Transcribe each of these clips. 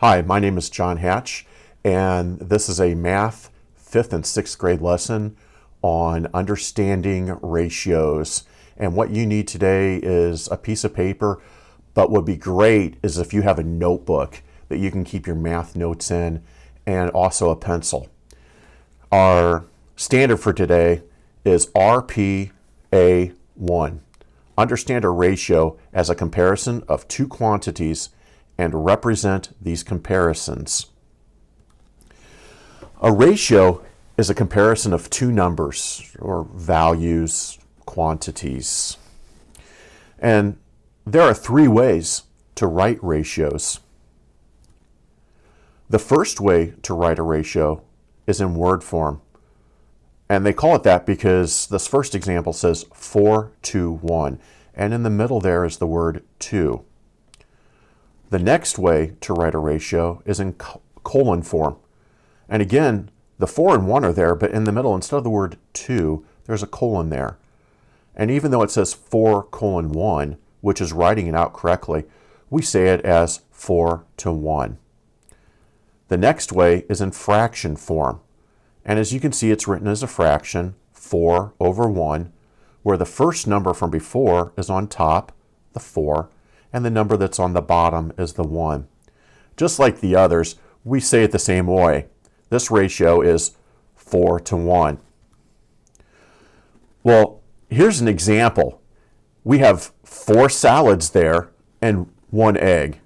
Hi, my name is John Hatch, and this is a math 5th and 6th grade lesson on understanding ratios. And what you need today is a piece of paper, but what would be great is if you have a notebook that you can keep your math notes in, and also a pencil. Our standard for today is RPA1. Understand a ratio as a comparison of two quantities and represent these comparisons. A ratio is a comparison of two numbers or values, quantities. And there are three ways to write ratios. The first way to write a ratio is in word form. And they call it that because this first example says 4:1, and in the middle there is the word to. The next way to write a ratio is in colon form. And again, the 4 and 1 are there, but in the middle, instead of the word to, there's a colon there. And even though it says 4:1, which is writing it out correctly, we say it as 4:1. The next way is in fraction form. And as you can see, it's written as a fraction, 4/1, where the first number from before is on top, the 4, and the number that's on the bottom is the 1. Just like the others, we say it the same way. This ratio is 4:1. Well, here's an example. We have 4 salads there and 1 egg,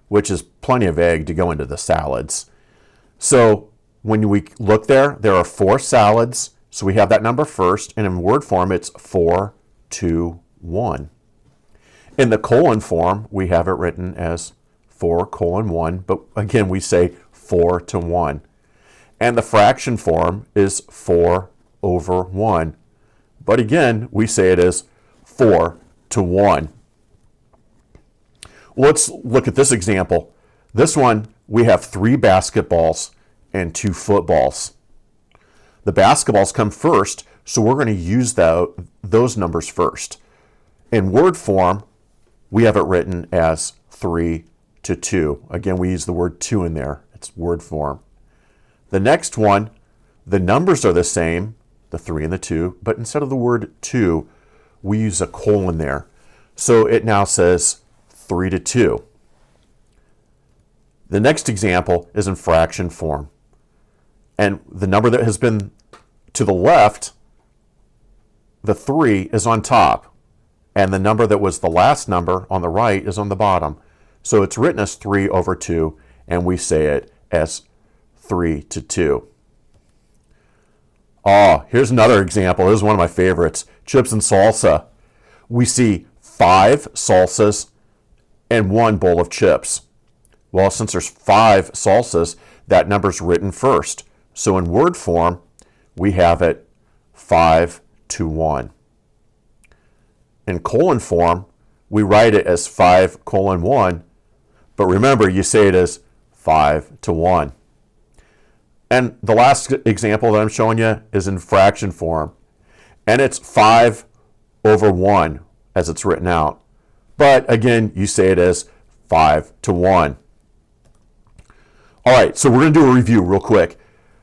which is plenty of egg to go into the salads. So when we look there are 4 salads. So we have that number first, and in word form, it's 4:1. In the colon form, we have it written as 4:1, but again, we say 4:1. And the fraction form is 4/1. But again, we say it as 4:1. Let's look at this example. This one, we have 3 basketballs and 2 footballs. The basketballs come first, so we're going to use those numbers first. In word form, we have it written as 3:2. Again, we use the word 2 in there. It's word form. The next one, the numbers are the same, the 3 and the 2, but instead of the word 2, we use a colon there. So it now says 3:2. The next example is in fraction form. And the number that has been to the left, the 3 is on top. And the number that was the last number on the right is on the bottom. So it's written as 3/2, and we say it as 3:2. Here's another example. This is one of my favorites. Chips and salsa. We see 5 salsas and 1 bowl of chips. Well, since there's 5 salsas, that number's written first. So in word form, we have it 5:1. In colon form, we write it as 5:1, but remember, you say it as 5:1. And the last example that I'm showing you is in fraction form, and it's 5/1 as it's written out. But again, you say it as 5:1. All right, so we're going to do a review real quick.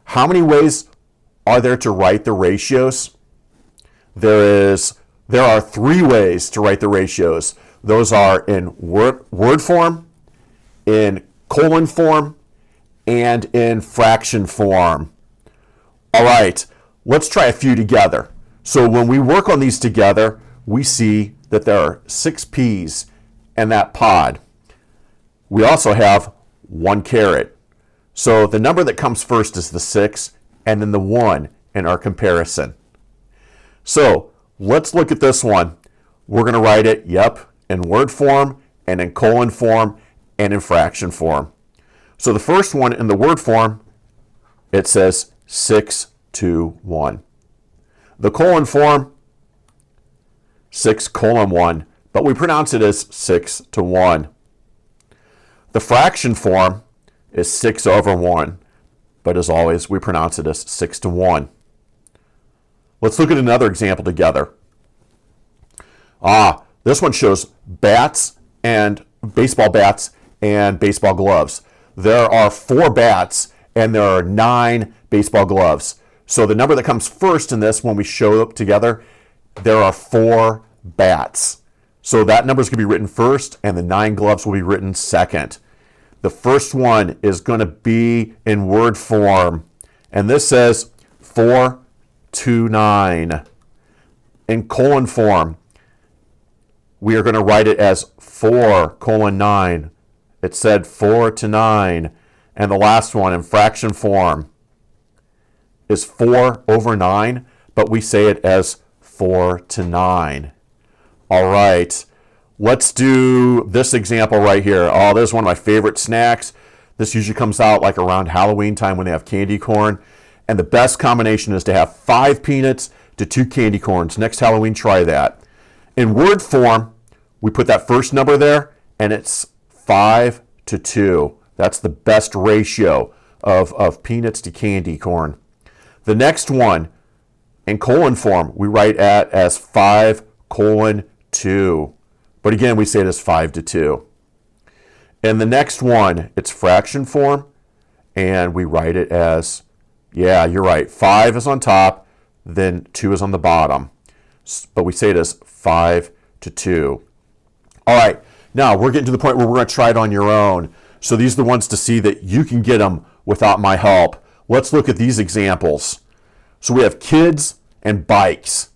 How many ways are there to write the ratios? There are 3 ways to write the ratios. Those are in word form, in colon form, and in fraction form. All right, let's try a few together. So when we work on these together, we see that there are 6 peas in that pod. We also have 1 carrot. So the number that comes first is the 6, and then the 1 in our comparison. So let's look at this one. We're going to write it, in word form, and in colon form, and in fraction form. So the first one in the word form, it says 6:1. The colon form, 6:1, but we pronounce it as 6:1. The fraction form is 6/1, but as always, we pronounce it as 6:1. Let's look at another example together. This one shows bats and baseball bats and baseball gloves. there are 4 bats and there are 9 baseball gloves. So the number that comes first in this, when we show up together, there are 4 bats. So that number is going to be written first, and the 9 gloves will be written second. The first one is going to be in word form, and this says 4 to 9. In colon form, we are going to write it as 4:9. It said 4 to 9. And the last one in fraction form is 4 over 9, but we say it as 4 to 9. All right, let's do this example right here. Oh, this is one of my favorite snacks. This usually comes out like around Halloween time when they have candy corn. And the best combination is to have 5 peanuts to 2 candy corns. Next Halloween, try that. In word form, we put that first number there, and it's 5 to 2. That's the best ratio of peanuts to candy corn. The next one, in colon form, we write it as 5:2. But again, we say it as 5 to 2. And the next one, it's fraction form, and we write it as, yeah, you're right, 5 is on top, then 2 is on the bottom. But we say it as 5 to 2. All right, now we're getting to the point where we're going to try it on your own. So these are the ones to see that you can get them without my help. Let's look at these examples. So we have kids and bikes.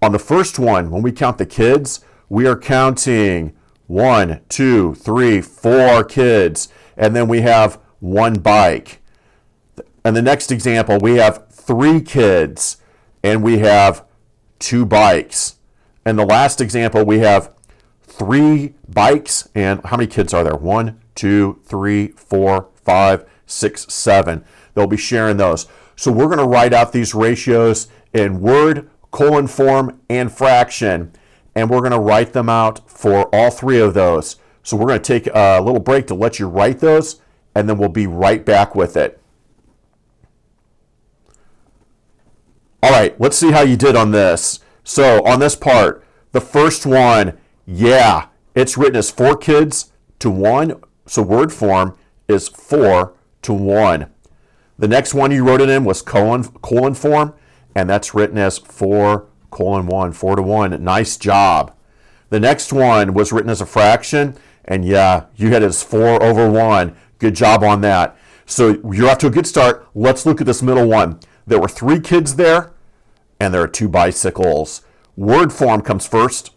On the first one, when we count the kids, we are counting 1, 2, 3, 4 kids, and then we have 1 bike. And the next example, we have 3 kids, and we have 2 bikes. And the last example, we have 3 bikes, and how many kids are there? 1, 2, 3, 4, 5, 6, 7. They'll be sharing those. So we're going to write out these ratios in word, colon form, and fraction, and we're going to write them out for all 3 of those. So we're going to take a little break to let you write those, and then we'll be right back with it. All right, let's see how you did on this. So on this part, the first one, yeah, it's written as 4 kids to 1. So word form is 4 to 1. The next one you wrote it in was colon form, and that's written as 4:1, 4 to 1. Nice job. The next one was written as a fraction, and yeah, you had it as 4 over 1. Good job on that. So you're off to a good start. Let's look at this middle one. There were 3 kids there, and there are 2 bicycles. Word form comes first.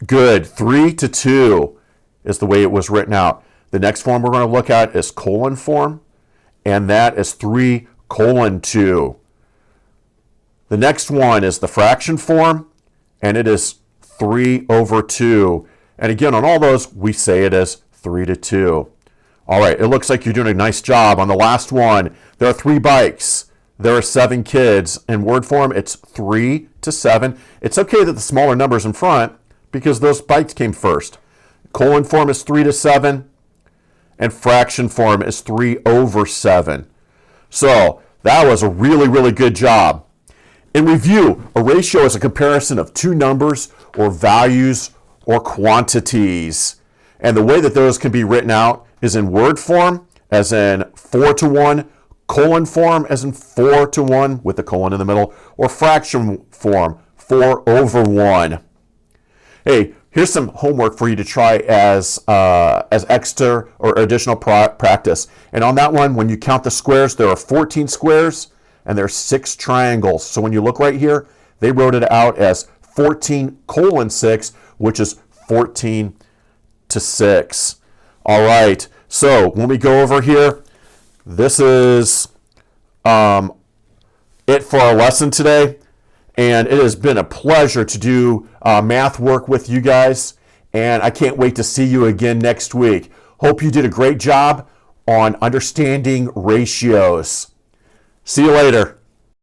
Good. 3 to 2 is the way it was written out. The next form we're going to look at is colon form, and that is 3:2. The next one is the fraction form, and it is 3 over 2. And again, on all those, we say it as 3 to 2. All right, it looks like you're doing a nice job. On the last one, there are 3 bikes. There are 7 kids. In word form, it's 3 to 7. It's okay that the smaller number is in front because those bikes came first. Colon form is 3 to 7, and fraction form is 3 over 7. So that was a really, really good job. In review, a ratio is a comparison of 2 numbers or values or quantities. And the way that those can be written out is in word form, as in 4 to 1, colon form, as in 4 to 1 with the colon in the middle, or fraction form, 4 over 1. Hey, here's some homework for you to try as extra or additional practice. And on that one, when you count the squares, there are 14 squares and there are 6 triangles. So when you look right here, they wrote it out as 14:6, which is 14 to 6. All right, so when we go over here, this is it for our lesson today. And it has been a pleasure to do math work with you guys. And I can't wait to see you again next week. Hope you did a great job on understanding ratios. See you later.